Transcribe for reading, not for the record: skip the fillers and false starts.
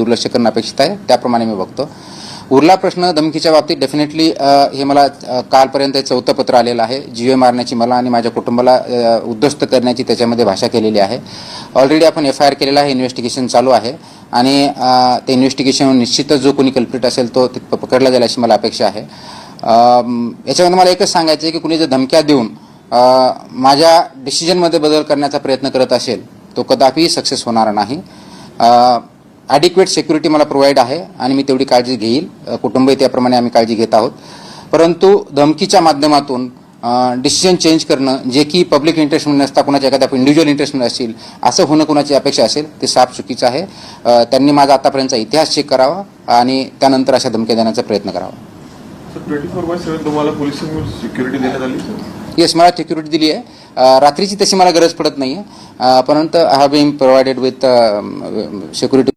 दुर्लक्ष करणं अपेक्षित आहे, त्याप्रमाणे मी बघतो. उरला प्रश्न धमकीच्या बाबतीत डेफिनेटली हे मला कालपर्यंत 4थं पत्र आलेलं आहे. जीवे मारण्याची मला आणि माझ्या कुटुंबाला उद्ध्वस्त करण्याची त्याच्यामध्ये भाषा केलेली आहे. ऑलरेडी आपण FIR केलेला आहे, इन्व्हेस्टिगेशन चालू आहे आणि ते इन्व्हेस्टिगेशन निश्चितच जो कोणी कल्प्रिट असेल तो पकडला जाईल अशी मला अपेक्षा आहे. याच्यामध्ये मला एकच सांगायचं आहे की कुणी जर धमक्या देऊन माझ्या डिसिजनमध्ये बदल करण्याचा प्रयत्न करत असेल तो कदापि सक्सेस होणार नाही. ॲडिक्वेट सिक्युरिटी मला प्रोव्हाइड आहे आणि मी तेवढी काळजी घेईल, कुटुंबही त्याप्रमाणे आम्ही काळजी घेत आहोत. परंतु धमकीच्या माध्यमातून डिसिजन चेंज करणं जे की पब्लिक इंटरेस्टमध्ये नसता कुणाच्या एखाद्या इंडिव्हिज्युअल इंटरेस्टमध्ये असेल असं होणं कुणाची अपेक्षा असेल ते साफ चुकीचं आहे. त्यांनी माझा आतापर्यंतचा इतिहास चेक करावा आणि त्यानंतर अशा धमक्या देण्याचा प्रयत्न करावा. 24/7 तुम्हाला पोलिसांकडून सिक्युरिटी देण्यात आली? येस, मला सिक्युरिटी दिली आहे. रात्रीची तशी मला गरज पडत नाही आहे, परंतु I have been provided with security.